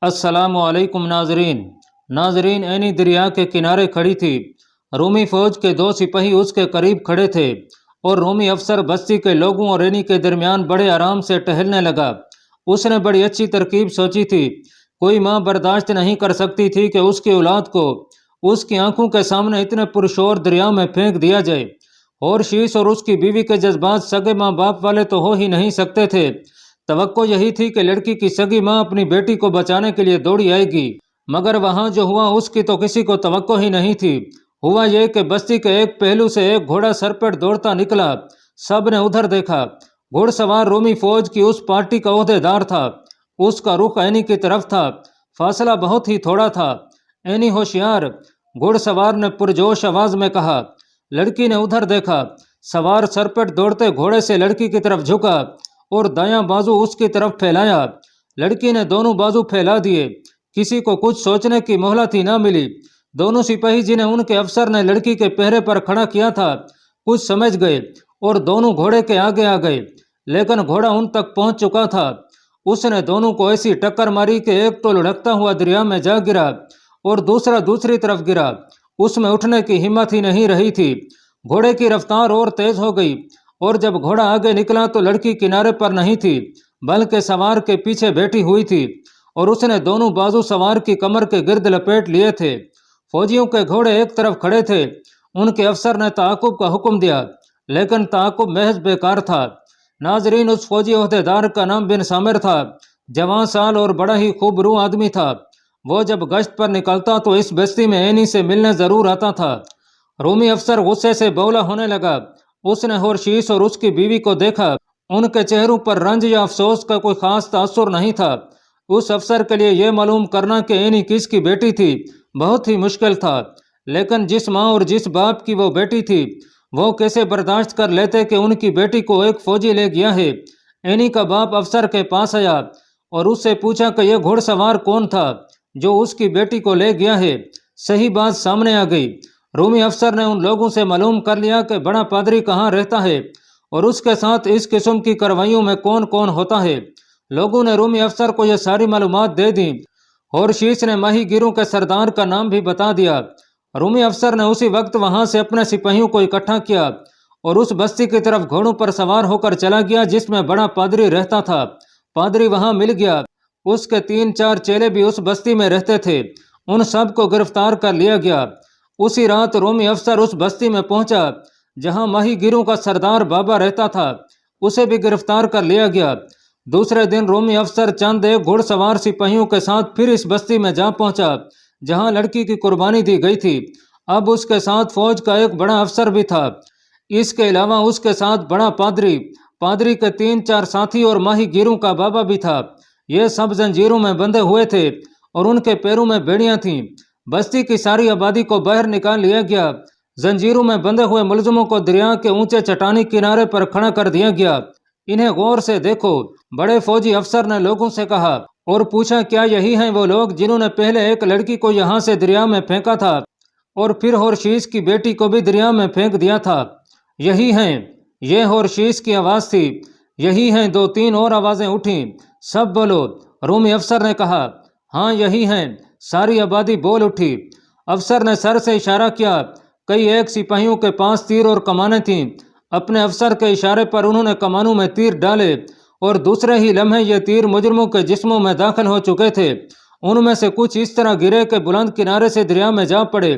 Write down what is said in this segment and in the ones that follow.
अस्सलाम वालेकुम नाजरीन ऐनी दरिया के किनारे खड़ी थी। रूमी फौज के दो सिपाही उसके करीब खड़े थे और रूमी अफसर बस्ती के लोगों और ऐनी के दरमियान बड़े आराम से टहलने लगा। उसने बड़ी अच्छी तरकीब सोची थी। कोई माँ बर्दाश्त नहीं कर सकती थी कि उसकी औलाद को उसकी आंखों के सामने इतने पुरशोर दरिया में फेंक दिया जाए। और शीश और उसकी बीवी के जज्बात सगे माँ बाप वाले तो हो ही नहीं सकते थे। तवक्को यही थी कि लड़की की सगी माँ अपनी बेटी को बचाने के लिए दौड़ी आएगी, मगर वहां जो हुआ उसकी तो किसी को तवक्को ही नहीं थी। हुआ यह कि बस्ती के एक पहलू से एक घोड़ा सर पर दौड़ता निकला। सब ने उधर देखा। घुड़सवार रोमी फौज की उस पार्टी का ओहदेदार था। उसका रुख ऐनी की तरफ था। फासला बहुत ही थोड़ा था। ऐनी होशियार, घुड़सवार ने पुरजोश आवाज में कहा। लड़की ने उधर देखा। सवार सरपट दौड़ते घोड़े से लड़की की तरफ झुका और दायां बाजू उसकी तरफ फैलाया। लड़की ने दोनों बाजू फैला दिए। किसी को कुछ सोचने की मोहलत ही ना मिली। दोनों सिपाही जिन्हें उनके अफसर ने लड़की के पहरे पर खड़ा किया था कुछ समझ गए और दोनों घोड़े के आगे आ गए, लेकिन घोड़ा उन तक पहुंच चुका था। उसने दोनों को ऐसी टक्कर मारी कि एक तो लुढ़कता हुआ दरिया में जा गिरा और दूसरा दूसरी तरफ गिरा। उसमें उठने की हिम्मत ही नहीं रही थी। घोड़े की रफ्तार और तेज हो गई और जब घोड़ा आगे निकला तो लड़की किनारे पर नहीं थी, बल्कि सवार के पीछे बैठी हुई थी और उसने दोनों बाजू सवार की कमर के गिर्द लपेट लिए थे। फौजियों के घोड़े एक तरफ खड़े थे। उनके अफसर ने ताकुब का हुक्म दिया, लेकिन ताकुब महज बेकार था। नाजरीन, उस फौजी ओहदेदार का नाम बिन सामिर था। जवान साल और बड़ा ही खूबरू आदमी था। वो जब गश्त पर निकलता तो इस बस्ती में ऐनी से मिलने जरूर आता था। रूमी अफसर गुस्से से बौला होने लगा। उसने होरशीस और उसकी बीवी को देखा। उनके चेहरों पर रंज या अफसोस का कोई खास तासुर नहीं था। उस अफसर के लिए यह मालूम करना कि ऐनी किसकी बेटी थी बहुत ही मुश्किल था, लेकिन जिस माँ और जिस बाप की वो बेटी थी वो कैसे बर्दाश्त कर लेते कि उनकी बेटी को एक फौजी ले गया है। ऐनी का बाप अफसर के पास आया और उससे पूछा कि यह घुड़सवार कौन था जो उसकी बेटी को ले गया है। सही बात सामने आ गई। रूमी अफसर ने उन लोगों से मालूम कर लिया कि बड़ा पादरी कहाँ रहता है और उसके साथ इस किस्म की कार्रवाइयों में कौन कौन होता है। लोगों ने रूमी अफसर को यह सारी मालूमात दे दी और शीश ने माही गिरों के सरदार का नाम भी बता दिया। रूमी अफसर ने उसी वक्त वहां से अपने सिपाहियों को इकट्ठा किया और उस बस्ती की तरफ घोड़ों पर सवार होकर चला गया जिसमें बड़ा पादरी रहता था। पादरी वहां मिल गया। उसके 3-4 चेले भी उस बस्ती में रहते थे। उन सब को गिरफ्तार कर लिया गया। उसी रात रोमी अफसर उस बस्ती में पहुंचा जहां माही गिरों का सरदार बाबा रहता था। उसे भी गिरफ्तार कर लिया गया। दूसरे दिन रोमी अफसर चंद एक घुड़सवार सिपाहियों के साथ फिर इस बस्ती में जा पहुंचा जहां लड़की की कुर्बानी दी गई थी। अब उसके साथ फौज का एक बड़ा अफसर भी था। इसके अलावा उसके साथ बड़ा पादरी, पादरी के 3-4 साथी और माही गिरों का बाबा भी था। ये सब जंजीरों में बंधे हुए थे और उनके पैरों में बेड़ियां थीं। बस्ती की सारी आबादी को बाहर निकाल लिया गया। जंजीरों में बंधे हुए मुलजमों को दरिया के ऊंचे चट्टानी किनारे पर खड़ा कर दिया गया। इन्हें गौर से देखो, बड़े फौजी अफसर ने लोगों से कहा और पूछा, क्या यही हैं वो लोग जिन्होंने पहले एक लड़की को यहाँ से दरिया में फेंका था और फिर होरशीस की बेटी को भी दरिया में फेंक दिया था? यही हैं। ये होरशीस की आवाज़ थी। यही हैं। 2-3 और आवाज़ें उठीं। सब बोलो। रूमी अफसर ने कहा, हाँ यही हैं। सारी आबादी बोल उठी। अफसर ने सर से इशारा किया। कई एक सिपाहियों के पास तीर और कमानें थीं। अपने अफसर के इशारे पर उन्होंने कमानों में तीर डाले और दूसरे ही लम्हे ये तीर मुजरमों के जिस्मों में दाखिल हो चुके थे। उनमें से कुछ इस तरह गिरे कि बुलंद किनारे से दरिया में जा पड़े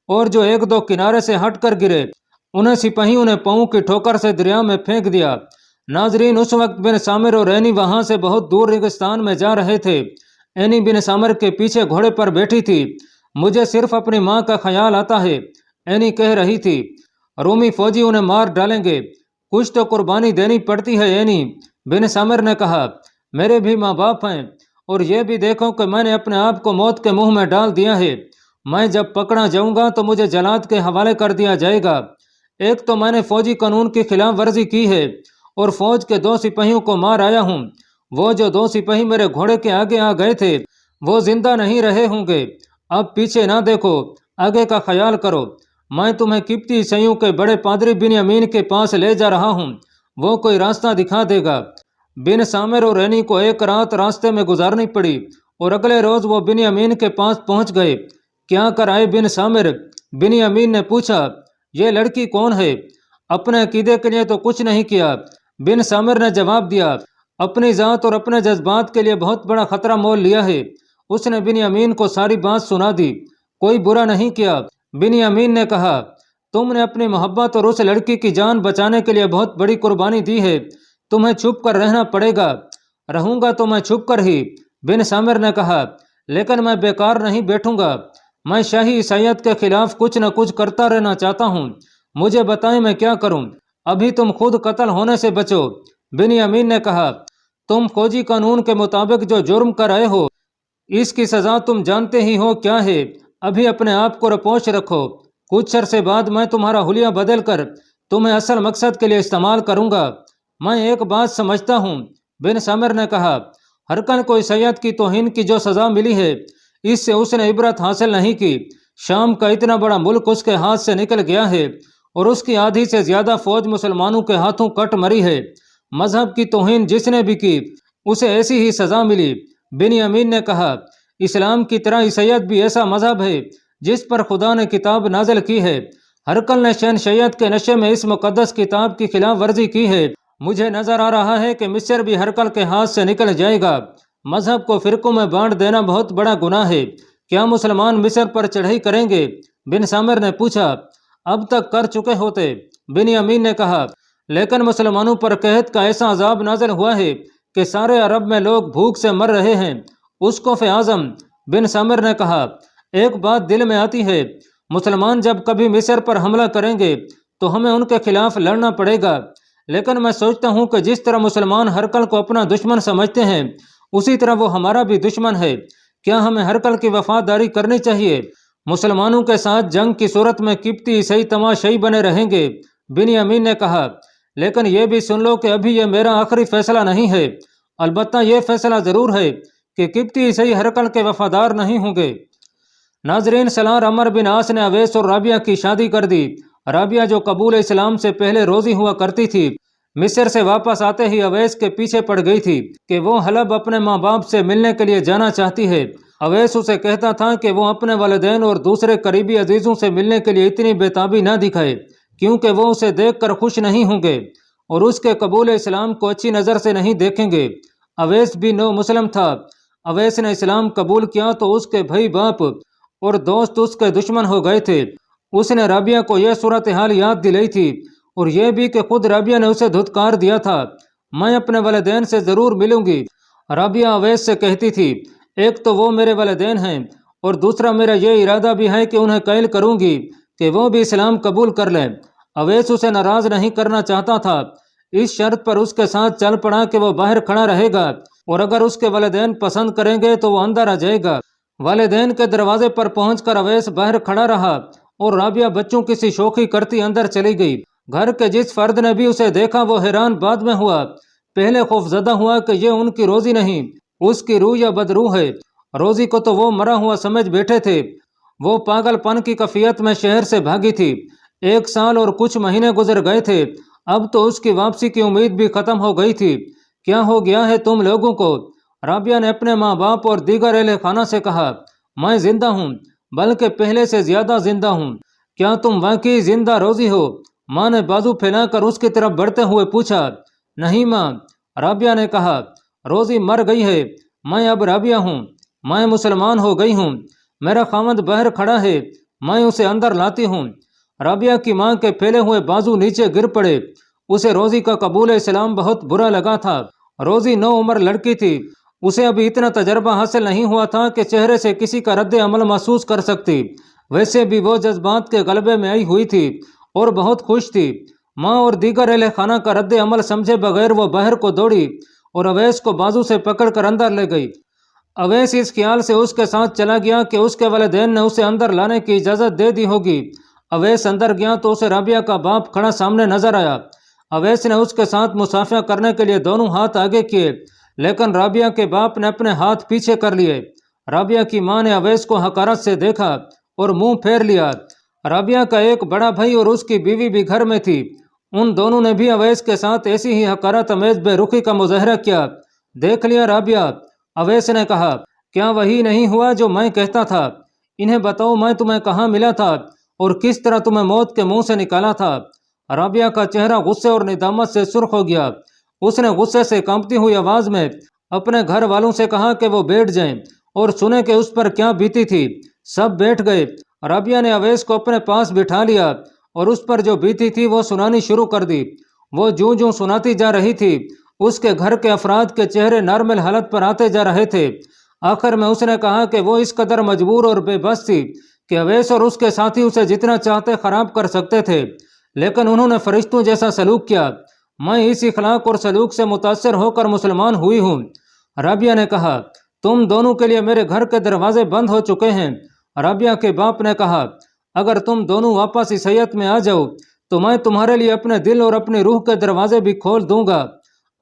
और जो 1-2 किनारे से हट कर गिरे उन्हें सिपाहियों ने पाँव की ठोकर से दरिया में फेंक दिया। नाजरीन, उस वक्त बिन सामिर और ऐनी वहां से बहुत दूर रेगिस्तान में जा रहे थे। ऐनी बिन सामिर के पीछे घोड़े पर बैठी थी। मुझे सिर्फ अपनी माँ का ख्याल आता है, ऐनी कह रही थी। रूमी फौजी उन्हें मार डालेंगे, कुछ तो कुर्बानी देनी पड़ती है। ऐनी बिन सामिर ने कहा, मेरे भी माँ बाप हैं और ये भी देखो कि मैंने अपने आप को मौत के मुंह में डाल दिया है। मैं जब पकड़ा जाऊंगा तो मुझे जलाद के हवाले कर दिया जाएगा। एक तो मैंने फौजी कानून की खिलाफ वर्जी की है और फौज के 2 सिपाहियों को मार आया हूँ। वो जो 2 सिपाही मेरे घोड़े के आगे आ गए थे वो जिंदा नहीं रहे होंगे। अब पीछे ना देखो, आगे का ख्याल करो। मैं तुम्हें किप्ती ईसाइयों के बड़े पादरी बिन्यामीन के पास ले जा रहा हूँ। वो कोई रास्ता दिखा देगा। बिन सामिर और ऐनी को एक रात रास्ते में गुजारनी पड़ी और अगले रोज वो बिन्यामीन के पास पहुंच गए। क्या कर आए बिन सामिर? बिन्यामीन ने पूछा। ये लड़की कौन है? अपने अकीदे के लिए तो कुछ नहीं किया, बिन सामिर ने जवाब दिया। अपनी जात और अपने जज्बात के लिए बहुत बड़ा खतरा मोल लिया है। उसने बिन्यामीन को सारी बात सुना दी। कोई बुरा नहीं किया। बिन्यामीन ने कहा, तुमने अपनी मोहब्बत और उस लड़की की जान बचाने के लिए बहुत बड़ी कुर्बानी दी है। तुम्हें छुप कर रहना पड़ेगा। रहूंगा तो मैं छुप कर ही, बिन सामिर ने कहा, लेकिन मैं बेकार नहीं बैठूंगा। मैं शाही ईसाइयत के खिलाफ कुछ न कुछ करता रहना चाहता हूँ। मुझे बताएं मैं क्या करूँ? अभी तुम खुद कत्ल होने से बचो। बिन्यामीन ने कहा, तुम फौजी कानून के मुताबिक जो जुर्म कर रहे हो, इसकी सजा तुम जानते ही हो क्या है। अभी अपने आप को रपोश रखो। कुछ अरसे बाद मैं तुम्हारा हुलिया बदल कर तुम्हें असल मकसद के लिए इस्तेमाल करूंगा। मैं एक बात समझता हूँ, बिन सामिर ने कहा, हरकल को ईसाइयत की तौहीन की जो सजा मिली है, इससे उसने इबरत हासिल नहीं की। शाम का इतना बड़ा मुल्क उसके हाथ से निकल गया है और उसकी आधी से ज्यादा फौज मुसलमानों के हाथों कट मरी है। मजहब की तौहीन जिसने भी की, उसे ऐसी ही सजा मिली। बिन्यामीन ने कहा, इस्लाम की तरह ईसाइयत भी ऐसा मजहब है जिस पर खुदा ने किताब नाजल की है। हरकल ने शहनशैयत के नशे में इस मुकद्दस किताब की खिलाफ वर्जी की है। मुझे नजर आ रहा है कि मिस्र भी हरकल के हाथ से निकल जाएगा। मजहब को फिरकों में बांट देना बहुत बड़ा गुनाह है। क्या मुसलमान मिस्र पर चढ़ाई करेंगे? बिन सामिर ने पूछा। अब तक कर चुके होते, बिन्यामीन ने कहा, लेकिन मुसलमानों पर कहत का ऐसा अजाब नाजिल हुआ है कि सारे अरब में लोग भूख से मर रहे हैं। उसको फे आजम, बिन सामिर ने कहा, एक बात दिल में आती है, मुसलमान जब कभी मिस्र पर हमला करेंगे तो हमें उनके खिलाफ लड़ना पड़ेगा। लेकिन मैं सोचता हूँ कि जिस तरह मुसलमान हरकल को अपना दुश्मन समझते हैं, उसी तरह वो हमारा भी दुश्मन है। क्या हमें हरकल की वफादारी करनी चाहिए? मुसलमानों के साथ जंग की सूरत में किप्ती ईसाई तमाशाई बने रहेंगे। बिन्यामीन ने कहा, लेकिन यह भी सुन लो कि अभी यह मेरा आखिरी फैसला नहीं है। अलबत्ता यह फैसला जरूर है कि किप्ती ईसाई हरकल के वफादार नहीं होंगे। नाजरीन, सलार अमर बिन आस ने अवैस और राबिया की शादी कर दी। राबिया जो कबूल इस्लाम से पहले रोजी हुआ करती थी, मिस्र से वापस आते ही अवैस के पीछे पड़ गई थी कि वो हलब अपने माँ बाप से मिलने के लिए जाना चाहती है। अवैस उसे कहता था कि वो अपने वालिदैन और दूसरे करीबी अजीजों से मिलने के लिए इतनी बेताबी न दिखाए, क्योंकि वो उसे देखकर खुश नहीं होंगे और उसके कबूल इस्लाम को अच्छी नज़र से नहीं देखेंगे। अवैस भी नौ मुस्लिम था। अवैस ने इस्लाम कबूल किया तो उसके भाई बाप और दोस्त उसके दुश्मन हो गए थे। उसने राबिया को यह सूरत हाल याद दिलाई थी और यह भी कि खुद राबिया ने उसे धुतकार दिया था, मैं अपने वालिदैन से ज़रूर मिलूंगी। राबिया अवैस से कहती थी, एक तो वो मेरे वालिदैन हैं और दूसरा मेरा यह इरादा भी है कि उन्हें कैल करूंगी कि वो भी इस्लाम कबूल कर लें। अवैस उसे नाराज़ नहीं करना चाहता था। इस शर्त पर उसके साथ चल पड़ा कि वो बाहर खड़ा रहेगा और अगर उसके वालिदैन पसंद करेंगे तो वो अंदर आ जाएगा। वालिदैन के दरवाजे पर पहुंचकर अवैस बाहर खड़ा रहा और राबिया बच्चों की सी शोखी करती अंदर चली गई। घर के जिस फर्द ने भी उसे देखा वो हैरान बाद में हुआ। पहले खौफजदा हुआ कि ये उनकी रोजी नहीं, उसकी रूह या बदरूह है। रोजी को तो वो मरा हुआ समझ बैठे थे। वो पागलपन की कफियत में शहर से भागी थी। 1 साल और कुछ महीने गुजर गए थे। अब तो उसकी वापसी की उम्मीद भी खत्म हो गई थी। क्या हो गया है तुम लोगों को? राबिया ने अपने माँ बाप और दीगर अहले खाना से कहा, मैं जिंदा हूँ, बल्कि पहले से ज्यादा जिंदा हूँ। क्या तुम वाकई जिंदा रोजी हो? माँ ने बाजू फैलाकर उसकी तरफ बढ़ते हुए पूछा। नहीं माँ, राबिया ने कहा, रोजी मर गई है। मैं अब राबिया हूँ। मैं मुसलमान हो गई हूँ। मेरा खामद बाहर खड़ा है, मैं उसे अंदर लाती हूँ। राबिया की माँ के फैले हुए बाजू नीचे गिर पड़े। उसे रोजी का कबूल इस्लाम बहुत बुरा लगा था। रोजी 9 उम्र लड़की थी। उसे अभी इतना तजर्बा हासिल नहीं हुआ था कि चेहरे से किसी का रद्द अमल महसूस कर सकती। वैसे भी वो जज्बात के गलबे में आई हुई थी और बहुत खुश थी। माँ और दीगर अहले खाना का रद्द अमल समझे बगैर वो बाहर को दौड़ी और अवैस को बाजू से पकड़कर अंदर ले गई। अवैस इस ख्याल से उसके साथ चला गया कि उसके वालिदैन ने उसे अंदर लाने की इजाज़त दे दी होगी। अवैस अंदर गया तो उसे राबिया का बाप खड़ा सामने नजर आया। अवैस ने उसके साथ मुसाफिया करने के लिए दोनों हाथ आगे किए, लेकिन राबिया के बाप ने अपने हाथ पीछे कर लिए। राबिया की माँ ने अवैस को हकारत से देखा और मुंह फेर लिया। राबिया का एक बड़ा भाई और उसकी बीवी भी घर में थी। उन दोनों ने भी अवैस के साथ ऐसी ही हकारत अमेज बेरुखी का मुजाहरा किया। देख लिया राबिया, अवैस ने कहा, کیا وہی نہیں ہوا جو میں کہتا تھا؟ انہیں بتاؤ میں تمہیں کہاں ملا تھا اور کس طرح تمہیں موت کے منہ سے نکالا تھا۔ رابعہ کا چہرہ غصے اور ندامت سے سرخ ہو گیا۔ اس نے غصے سے کانپتی ہوئی آواز میں اپنے گھر والوں سے کہا کہ وہ بیٹھ جائیں اور سنیں کہ اس پر کیا بیتی تھی۔ سب بیٹھ گئے۔ رابعہ نے اویس کو اپنے پاس بٹھا لیا اور اس پر جو بیتی تھی وہ سنانی شروع کر دی۔ وہ جوں جوں سناتی جا رہی تھی اس کے گھر کے افراد کے چہرے نارمل حالت پر آتے جا رہے تھے۔ آخر میں اس نے کہا کہ وہ اس قدر مجبور اور بے بس تھی کہ اویس اور اس کے ساتھی اسے جتنا چاہتے خراب کر سکتے تھے، لیکن انہوں نے فرشتوں جیسا سلوک کیا۔ میں اس اخلاق اور سلوک سے متاثر ہو کر مسلمان ہوئی ہوں۔ رابعہ نے کہا، تم دونوں کے لیے میرے گھر کے دروازے بند ہو چکے ہیں۔ رابعہ کے باپ نے کہا، اگر تم دونوں واپس عیسائیت میں آ جاؤ تو میں تمہارے لیے اپنے دل اور اپنی روح کے دروازے بھی کھول دوں گا۔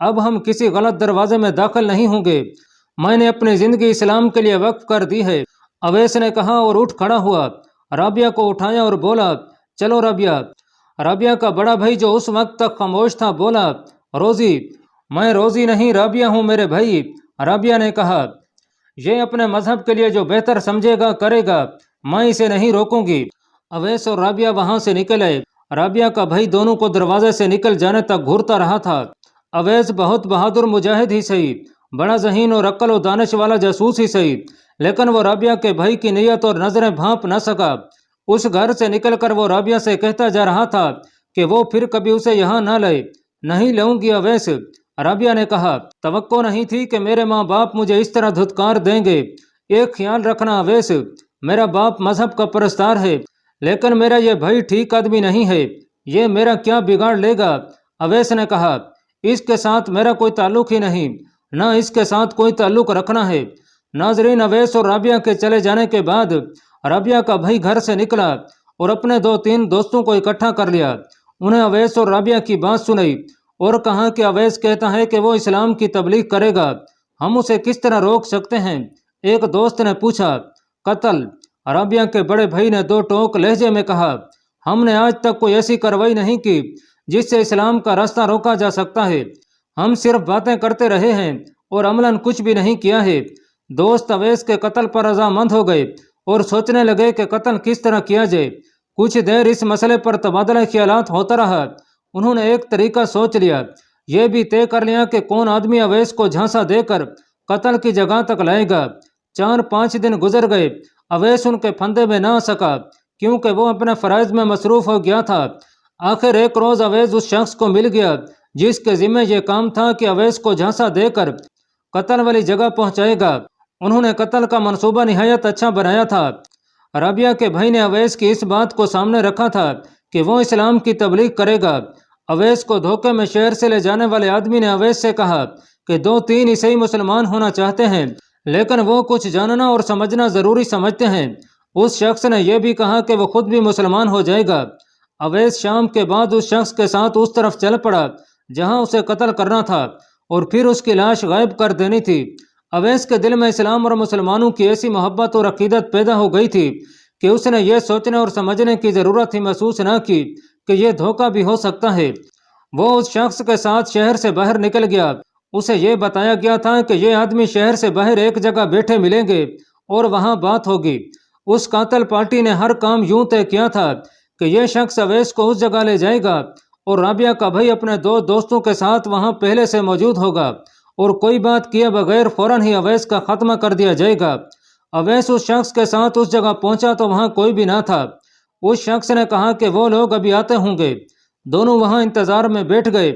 اب ہم کسی غلط دروازے میں داخل نہیں ہوں گے۔ میں نے اپنی زندگی اسلام کے لیے وقف کر دی ہے۔ اویس نے کہا اور اٹھ کھڑا ہوا۔ رابعہ کو اٹھایا اور بولا، چلو رابعہ۔ رابعہ کا بڑا بھائی جو اس وقت تک خاموش تھا بولا، روزی۔ میں روزی نہیں رابعہ ہوں میرے بھائی۔ رابعہ نے کہا، یہ اپنے مذہب کے لیے جو بہتر سمجھے گا کرے گا، میں اسے نہیں روکوں گی۔ اویس اور رابعہ وہاں سے نکل آئے۔ رابعہ کا بھائی دونوں کو دروازے سے نکل جانے تک گھورتا رہا تھا۔ اویس بہت بہادر مجاہد ہی صحیح، بڑا ذہین اور عقل و دانش والا جاسوس ہی صحیح، لیکن وہ رابعہ کے بھائی کی نیت اور نظریں بھانپ نہ سکا۔ اس گھر سے نکل کر وہ رابعہ سے کہتا جا رہا تھا کہ وہ پھر کبھی اسے یہاں نہ لائے۔ نہیں لاؤں گی اویس۔ رابعہ نے کہا، توقع نہیں تھی کہ میرے ماں باپ مجھے اس طرح دھتکار دیں گے۔ ایک خیال رکھنا اویس، میرا باپ مذہب کا پرستار ہے، لیکن میرا یہ بھائی ٹھیک آدمی نہیں ہے۔ یہ میرا کیا بگاڑ لے گا؟ اویس نے کہا، اس کے ساتھ میرا کوئی تعلق ہی نہیں، نہ اس کے ساتھ کوئی تعلق رکھنا ہے۔ ناظرین، اویس اور رابعہ کے چلے جانے کے بعد رابعہ کا بھائی گھر سے نکلا اور اپنے 2-3 دوستوں کو اکٹھا کر لیا۔ انہیں اویس اور رابعہ کی بات سنائی اور کہا کہ اویس کہتا ہے کہ وہ اسلام کی تبلیغ کرے گا، ہم اسے کس طرح روک سکتے ہیں؟ ایک دوست نے پوچھا، قتل؟ رابعہ کے بڑے بھائی نے 2 ٹوک لہجے میں کہا، ہم نے آج تک کوئی ایسی کارروائی نہیں کی جس سے اسلام کا راستہ روکا جا سکتا ہے۔ ہم صرف باتیں کرتے رہے ہیں اور عملاً کچھ بھی نہیں کیا ہے۔ دوست اویس کے قتل پر رضامند ہو گئے اور سوچنے لگے کہ قتل کس طرح کیا جائے۔ کچھ دیر اس مسئلے پر تبادلہ خیالات ہوتا رہا۔ انہوں نے ایک طریقہ سوچ لیا، یہ بھی طے کر لیا کہ کون آدمی اویس کو جھانسا دے کر قتل کی جگہ تک لائے گا۔ 4-5 دن گزر گئے۔ اویس ان کے پھندے میں نہ آ سکا کیونکہ وہ اپنے فرائض میں مصروف ہو گیا تھا۔ آخر ایک روز اویس اس شخص کو مل گیا جس کے ذمہ یہ کام تھا کہ اویس کو جھانسا دے کر قتل والی جگہ پہنچائے گا۔ انہوں نے قتل کا منصوبہ نہایت اچھا بنایا تھا۔ رابعہ کے بھائی نے اویس کی اس بات کو سامنے رکھا تھا کہ وہ اسلام کی تبلیغ کرے گا۔ اویس کو دھوکے میں شہر سے لے جانے والے آدمی نے اویس سے کہا کہ 2-3 عیسائی مسلمان ہونا چاہتے ہیں، لیکن وہ کچھ جاننا اور سمجھنا ضروری سمجھتے ہیں۔ اس شخص نے یہ بھی کہا کہ وہ خود بھی مسلمان ہو جائے گا۔ اویس شام کے بعد اس شخص کے ساتھ اس طرف چل پڑا جہاں اسے قتل کرنا تھا اور پھر اس کی لاش غائب کر دینی تھی۔ اویس کے دل میں اسلام اور مسلمانوں کی ایسی محبت اور عقیدت پیدا ہو گئی تھی کہ اس نے یہ سوچنے اور سمجھنے کی ضرورت ہی محسوس نہ کی کہ یہ دھوکہ بھی ہو سکتا ہے۔ وہ اس شخص کے ساتھ شہر سے باہر نکل گیا۔ اسے یہ بتایا گیا تھا کہ یہ آدمی شہر سے باہر ایک جگہ بیٹھے ملیں گے اور وہاں بات ہوگی۔ اس قاتل پارٹی نے ہر کام یوں طے کیا تھا کہ یہ شخص اویس کو اس جگہ لے جائے گا اور رابعہ کا بھائی اپنے 2 دوستوں کے ساتھ وہاں پہلے سے موجود ہوگا اور کوئی بات کیے بغیر فوراً ہی اویس کا خاتمہ کر دیا جائے گا۔ اویس اس شخص کے ساتھ اس جگہ پہنچا تو وہاں کوئی بھی نہ تھا۔ اس شخص نے کہا کہ وہ لوگ ابھی آتے ہوں گے۔ دونوں وہاں انتظار میں بیٹھ گئے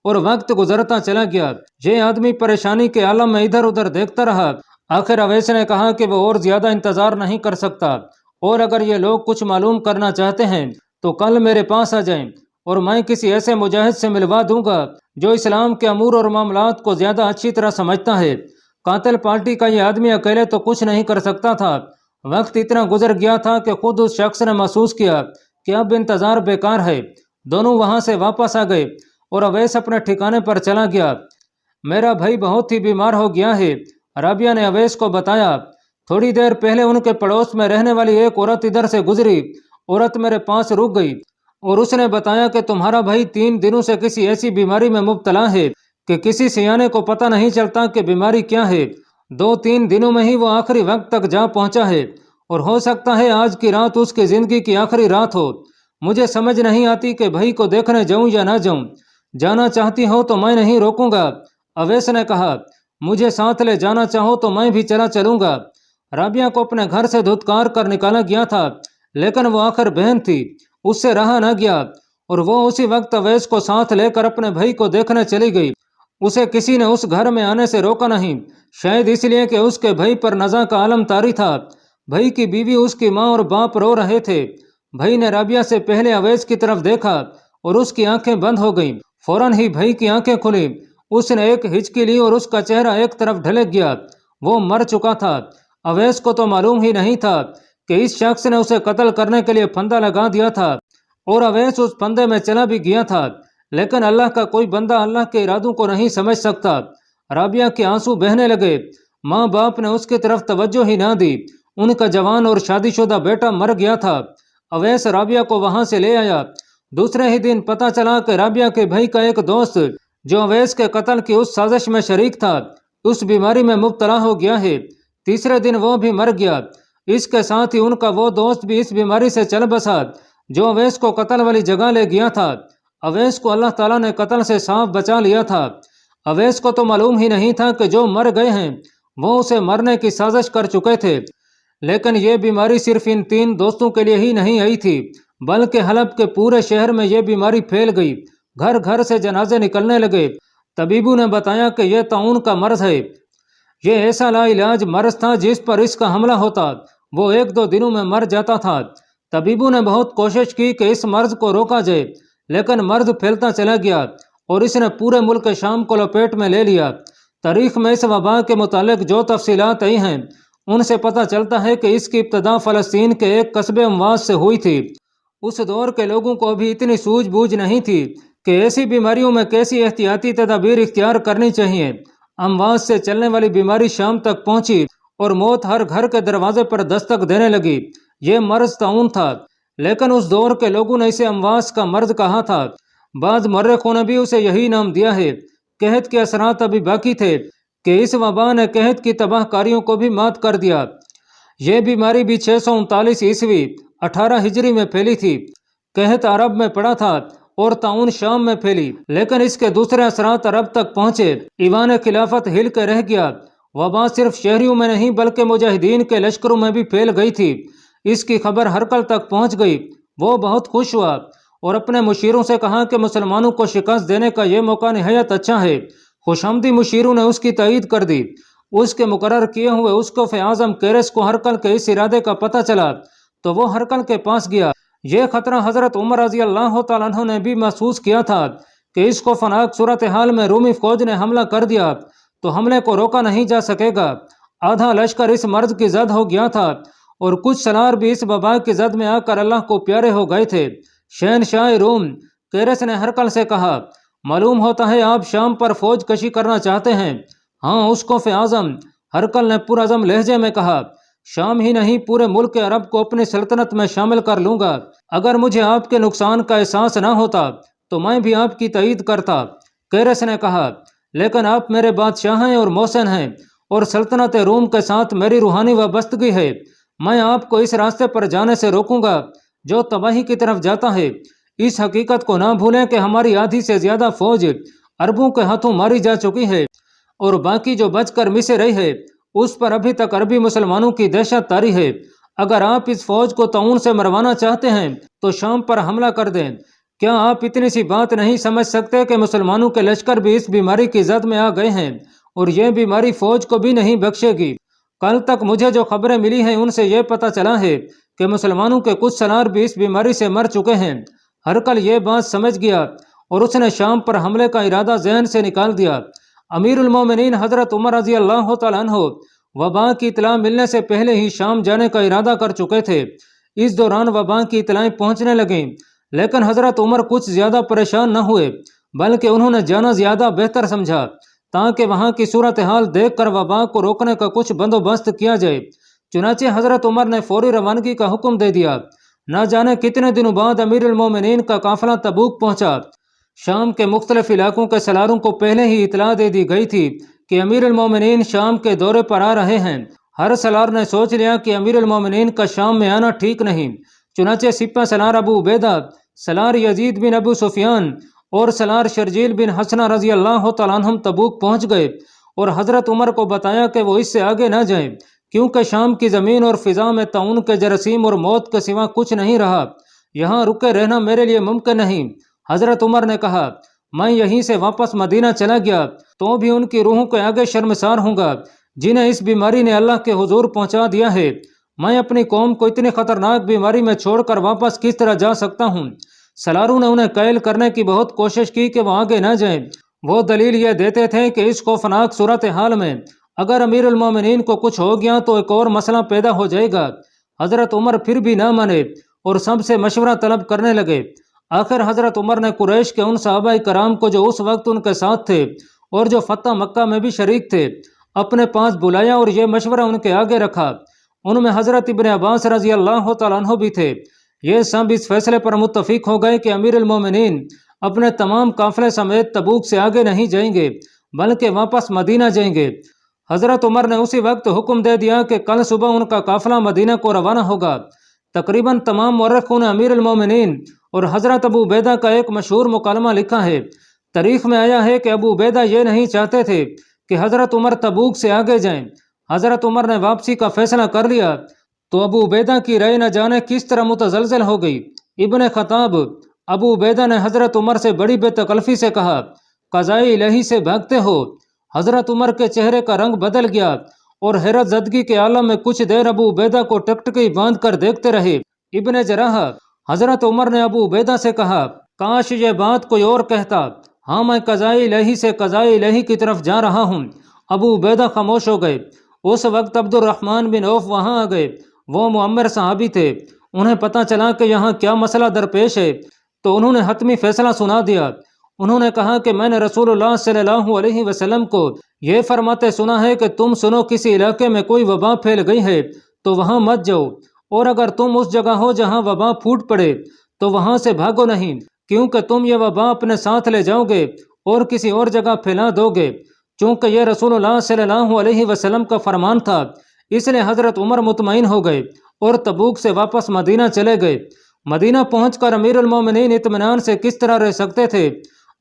اور وقت گزرتا چلا گیا۔ یہ آدمی پریشانی کے عالم میں ادھر ادھر دیکھتا رہا۔ آخر اویس نے کہا کہ وہ اور زیادہ انتظار نہیں کر سکتا اور اگر یہ لوگ کچھ معلوم کرنا چاہتے ہیں تو کل میرے پاس آ جائیں اور میں کسی ایسے مجاہد سے ملوا دوں گا جو اسلام کے امور اور معاملات کو زیادہ اچھی طرح سمجھتا ہے۔ قاتل پارٹی کا یہ آدمی اکیلے تو کچھ نہیں کر سکتا تھا۔ وقت اتنا گزر گیا تھا کہ خود اس شخص نے محسوس کیا کہ اب انتظار بیکار ہے۔ دونوں وہاں سے واپس آ گئے اور اویس اپنے ٹھکانے پر چلا گیا۔ میرا بھائی بہت ہی بیمار ہو گیا ہے، رابعہ نے اویس کو بتایا۔ تھوڑی دیر پہلے ان کے پڑوس میں رہنے والی ایک عورت ادھر سے گزری۔ عورت میرے پاس رک گئی اور اس نے بتایا کہ تمہارا بھائی 3 دنوں سے کسی ایسی بیماری میں مبتلا ہے کہ کسی سیانے کو پتہ نہیں چلتا کہ بیماری کیا ہے۔ 2-3 दिनों में ही वो आखिरी वक्त तक जा पहुंचा है और हो सकता है आज की रात उसकी जिंदगी की आखिरी रात हो। मुझे समझ नहीं आती कि भाई को देखने जाऊं या ना जाऊं। जाना चाहती हो तो मैं नहीं रोकूंगा, अवैस ने कहा। मुझे साथ ले जाना चाहो तो मैं भी चला चलूंगा। राबिया को अपने घर से धुतकार कर निकाला गया था, लेकिन वो आखिर बहन थी, उससे रहा न गया और वो उसी वक्त अवैस को साथ लेकर अपने भाई को देखने चली गई। उसे किसी ने उस घर में आने से रोका नहीं, शायद इसलिए कि उसके भाई पर नज़ा का आलम तारी था। भाई की बीवी, उसकी माँ और बाप रो रहे थे। भाई ने राबिया से पहले अवैस की तरफ देखा और उसकी आंखें बंद हो गईं। फौरन ही भाई की आंखें खुली। उसने एक हिचकी ली और उसका चेहरा एक तरफ ढलक गया। वो मर चुका था। अवैस को तो मालूम ही नहीं था कि इस शख्स ने उसे कत्ल करने के लिए फंदा लगा दिया था और अवैस उस फंदे में चला भी गया था। लेकिन अल्लाह का कोई बंदा अल्लाह के इरादों को नहीं समझ सकता। राबिया के आंसू बहने लगे। माँ बाप ने उसकी तरफ तवज्जो ही ना दी। उनका जवान और शादीशुदा बेटा मर गया था। अवैस राबिया को वहां से ले आया। दूसरे ही दिन पता चला कि राबिया के भाई का एक दोस्त, जो अवैस के कत्ल की उस साजिश में शरीक था, उस बीमारी में मुब्तला हो गया है। तीसरे दिन वो भी मर गया। इसके साथ ही उनका वो दोस्त भी इस बीमारी से चल बसा जो अवैस को कत्ल वाली जगह ले गया था। अवैस को अल्लाह ताला ने कत्ल से साफ बचा लिया था। अवैस को तो मालूम ही नहीं था कि जो मर गए हैं वो उसे मरने की साजिश कर चुके थे। लेकिन ये बीमारी सिर्फ इन 3 दोस्तों के लिए ही नहीं आई थी, बल्कि हलब के पूरे शहर में ये बीमारी फैल गई। घर घर से जनाजे निकलने लगे। तबीबों ने बताया कि यह ताउन का मर्ज है। ये ऐसा लाइलाज मर्ज था जिस पर इसका हमला होता वो 1-2 दिनों में मर जाता था। तबीबों ने बहुत कोशिश की कि इस मर्ज को रोका जाए, लेकिन मर्ज फैलता चला गया और इसने पूरे मुल्क शाम को लपेट में ले लिया। तारीख में इस वबा के मुतालिक जो तफसीलात आई हैं उनसे पता चलता है कि इसकी इब्तदा फ़लस्तीन के एक कस्बे अमवास से हुई थी। उस दौर के लोगों को अभी इतनी सूझबूझ नहीं थी कि ऐसी बीमारियों में कैसी एहतियाती तदाबीर इख्तियार करनी चाहिए। अमवास से चलने वाली बीमारी शाम तक पहुंची और मौत हर घर के दरवाजे पर दस्तक देने लगी। ये मर्ज ताउन था, लेकिन उस दौर के लोगों ने इसे अमवास का मर्ज कहा था। बाद मर्रखों ने भी उसे यही नाम दिया है। कहत के असरात अभी बाकी थे कि इस वबा ने कहत की तबाहकारियों को भी मात कर दिया। यह बीमारी भी 639 ईस्वी 18 हिजरी में फैली थी। कहत अरब में पड़ा था और ताउन शाम में फैली, लेकिन इसके दूसरे असरात अरब तक पहुंचे। ईवान खिलाफत हिल के रह गया। वबा सिर्फ शहरियों में नहीं बल्कि मुजाहिदीन के लश्करों में भी फैल गई थी। इसकी खबर हरकल तक पहुंच गई। वो बहुत खुश हुआ और अपने मुशीरों से कहा कि मुसलमानों को शिकस्त देने का यह मौका निहायत अच्छा है। खुशामदी मुशीरों ने उसकी तायीद कर दी। उसके मुकर्रर किए हुए उसकोफ़ आज़म केरस को हरकल के इस इरादे का पता चला तो वो हरकल के पास गया। यह खतरा हज़रत उमर रज़ी अल्लाह तआला अन्हु ने भी महसूस किया था कि इस खौफनाक सूरत हाल में रूमी फौज ने हमला कर दिया तो हमले को रोका नहीं जा सकेगा। आधा लश्कर इस मर्ज की जद हो गया था और कुछ सलार भी इस वबा की जद में आकर अल्लाह को प्यारे हो गए थे। शहनशाह रूम केरस ने हरकल से कहा, मालूम होता है आप शाम पर फौज कशी करना चाहते हैं। हाँ, उसकोफ़ आज़म, हरकल ने पुरअज़म लहजे में कहा, शाम ही नहीं पूरे मुल्क अरब को अपनी सल्तनत में शामिल कर लूँगा। अगर मुझे आपके नुकसान का एहसास ना होता तो मैं भी आपकी तईद करता। केरस ने कहा, लेकिन आप मेरे बादशाह हैं और मोहसिन हैं और सल्तनत रूम के साथ मेरी रूहानी वाबस्तगी है। मैं आपको इस रास्ते पर जाने से रोकूंगा जो तबाही की तरफ जाता है। इस हकीकत को ना भूलें कि हमारी आधी से ज़्यादा फौज अरबों के हाथों मारी जा चुकी है और बाकी जो बचकर मिसे रही है उस पर अभी तक अरबी मुसलमानों की दहशत तारी है। अगर आप इस फौज को ताउन से मरवाना चाहते हैं तो शाम पर हमला कर दें। क्या आप इतनी सी बात नहीं समझ सकते कि मुसलमानों के लश्कर भी इस बीमारी की जद में आ गए हैं और यह बीमारी फौज को भी नहीं बख्शेगी। कल तक मुझे जो खबरें मिली हैं उनसे यह पता चला है कि मुसलमानों के कुछ सलार भी इस बीमारी से मर चुके हैं। हरकल ये बात समझ गया और उसने शाम पर हमले का इरादा जहन से निकाल दिया। अमीरुल मोमिनीन हज़रत उमर रज़ी अल्लाह तआला अन्हु वबा की इतला मिलने से पहले ही शाम जाने का इरादा कर चुके थे। इस दौरान वबा की इतलाएं पहुंचने लगीं, लेकिन हज़रत उमर कुछ ज़्यादा परेशान न हुए, बल्कि उन्होंने जाना ज़्यादा बेहतर समझा ताकि वहाँ की सूरत हाल देख कर वबा को रोकने का कुछ बंदोबस्त किया जाए। चुनाचे हज़रत उमर ने फौरी रवानगी का हुक्म दे दिया। न जाने कितने दिनों बाद अमीरुल मोमिनीन का काफिला तबूक पहुंचा। शाम के मुख्तलिफ इलाकों के सलारों को पहले ही इतला दे दी गई थी کہ امیر المومنین شام کے دورے پر آ رہے ہیں۔ ہر سالار نے سوچ لیا کہ امیر المومنین کا شام میں آنا ٹھیک نہیں، چنانچہ سپہ سالار ابو عبیدہ، سالار یزید بن ابو سفیان اور سالار شرجیل بن حسنہ رضی اللہ تعالیٰ عنہم تبوک پہنچ گئے اور حضرت عمر کو بتایا کہ وہ اس سے آگے نہ جائیں، کیونکہ شام کی زمین اور فضا میں طاعون کے جراثیم اور موت کے سوا کچھ نہیں رہا، یہاں رکے رہنا میرے لیے ممکن نہیں۔ حضرت عمر نے کہا، میں یہیں سے واپس مدینہ چلا گیا تو بھی ان کی روحوں کے آگے شرمسار ہوں گا جنہیں اس بیماری نے اللہ کے حضور پہنچا دیا ہے۔ میں اپنی قوم کو اتنی خطرناک بیماری میں چھوڑ کر واپس کس طرح جا سکتا ہوں؟ سالاروں نے انہیں قائل کرنے کی بہت کوشش کی کہ وہ آگے نہ جائیں۔ وہ دلیل یہ دیتے تھے کہ اس خوفناک صورتحال میں اگر امیر المومنین کو کچھ ہو گیا تو ایک اور مسئلہ پیدا ہو جائے گا۔ حضرت عمر پھر بھی نہ مانے اور سب سے مشورہ طلب کرنے لگے۔ آخر حضرت عمر نے قریش کے ان صحابہ کرام کو جو اس وقت ان کے ساتھ تھے اور جو فتح مکہ میں بھی شریک تھے اپنے پاس بلایا اور یہ مشورہ ان کے آگے رکھا۔ ان میں حضرت ابن عباس رضی اللہ تعالیٰ عنہ بھی تھے۔ یہ سب اس فیصلے پر متفق ہو گئے کہ امیر المومنین اپنے تمام قافلے سمیت تبوک سے آگے نہیں جائیں گے بلکہ واپس مدینہ جائیں گے۔ حضرت عمر نے اسی وقت حکم دے دیا کہ کل صبح ان کا قافلہ مدینہ کو روانہ ہوگا۔ تقریباً تمام مورخوں نے امیر المومنین اور حضرت ابو عبیدہ کا ایک مشہور مکالمہ لکھا ہے۔ تاریخ میں آیا ہے کہ ابو عبیدہ یہ نہیں چاہتے تھے کہ حضرت عمر تبوک سے آگے جائیں۔ حضرت عمر نے واپسی کا فیصلہ کر لیا تو ابو عبیدہ کی رائے نہ جانے کس طرح متزلزل ہو گئی۔ ابن خطاب، ابو عبیدہ نے حضرت عمر سے بڑی بے تکلفی سے کہا، قضائے الہی سے بھاگتے ہو؟ حضرت عمر کے چہرے کا رنگ بدل گیا اور حیرت زدگی کے عالم میں کچھ دیر ابو عبیدہ کو ٹکٹکی باندھ کر دیکھتے رہے۔ ابن جراح، حضرت عمر نے ابو عبیدہ سے کہا، کاش یہ بات کوئی اور کہتا، ہاں میں قضائے الہی سے قضائے الہی کی طرف جا رہا ہوں۔ ابو عبیدہ خاموش ہو گئے۔ اس وقت عبد الرحمن بن عوف وہاں آ گئے۔ وہ معمر صحابی تھے۔ انہیں پتہ چلا کہ یہاں کیا مسئلہ درپیش ہے تو انہوں نے حتمی فیصلہ سنا دیا۔ انہوں نے کہا کہ میں نے رسول اللہ صلی اللہ علیہ وسلم کو یہ فرماتے سنا ہے کہ تم سنو کسی علاقے میں کوئی وبا پھیل گئی ہے تو وہاں مت جاؤ، اور اگر تم اس جگہ ہو جہاں وبا پھوٹ پڑے تو وہاں سے بھاگو نہیں، کیونکہ تم یہ وبا اپنے ساتھ لے جاؤ گے اور کسی اور جگہ پھیلا دو گے۔ چونکہ یہ رسول اللہ صلی اللہ علیہ وسلم کا فرمان تھا، اس لیے حضرت عمر مطمئن ہو گئے اور تبوک سے واپس مدینہ چلے گئے۔ مدینہ پہنچ کر امیر المومنین اطمینان سے کس طرح رہ سکتے تھے؟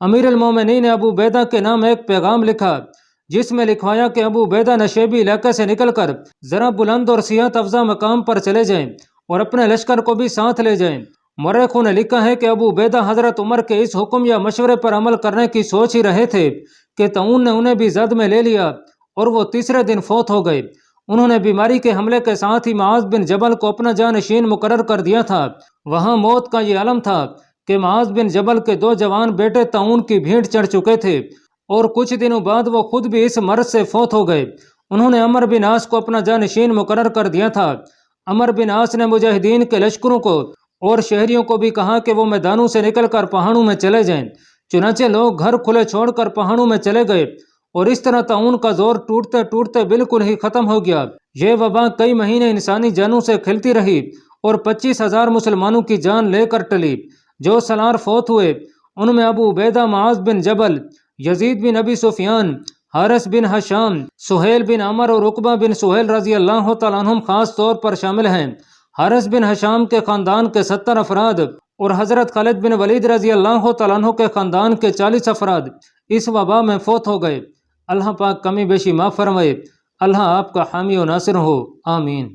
امیر المومنین نے ابو عبیدہ کے نام ایک پیغام لکھا جس میں لکھوایا کہ ابو عبیدہ نشیبی علاقے سے نکل کر ذرا بلند اور صحت افزا مقام پر چلے جائیں اور اپنے لشکر کو بھی ساتھ لے جائیں۔ مورخوں نے لکھا ہے کہ ابو عبیدہ حضرت عمر کے اس حکم یا مشورے پر عمل کرنے کی سوچ ہی رہے تھے کہ طاعون نے انہیں بھی زد میں لے لیا اور وہ تیسرے دن فوت ہو گئے۔ انہوں نے بیماری کے حملے کے ساتھ ہی معاذ بن جبل کو اپنا جانشین مقرر کر دیا تھا۔ وہاں موت کا یہ عالم تھا کہ معاذ بن جبل کے 2 جوان بیٹے طاعون کی بھیڑ چڑھ چکے تھے اور کچھ دنوں بعد وہ خود بھی اس مرض سے فوت ہو گئے۔ انہوں نے عمر بن عاص کو اپنا جانشین مقرر کر دیا تھا۔ عمر بن عاص نے مجاہدین کے لشکروں کو اور شہریوں کو بھی کہا کہ وہ میدانوں سے نکل کر پہاڑوں میں چلے جائیں۔ چنانچہ لوگ گھر کھلے چھوڑ کر پہاڑوں میں چلے گئے اور اس طرح طاعون کا زور ٹوٹتے ٹوٹتے بالکل ہی ختم ہو گیا۔ یہ وبا کئی مہینے انسانی جانوں سے کھلتی رہی اور 25,000 مسلمانوں کی جان لے کر ٹلی۔ جو سالار فوت ہوئے ان میں ابو عبیدہ، معاذ بن جبل، یزید بن ابی سفیان، حارث بن ہشام، سہیل بن عمر اور عقبہ بن سہیل رضی اللہ تعالیٰ عنہم خاص طور پر شامل ہیں۔ حارث بن ہشام کے خاندان کے 70 افراد اور حضرت خالد بن ولید رضی اللہ تعالیٰ عنہ کے خاندان کے 40 افراد اس وبا میں فوت ہو گئے۔ اللہ پاک کمی بیشی معاف فرمائے۔ اللہ آپ کا حامی و ناصر ہو، آمین۔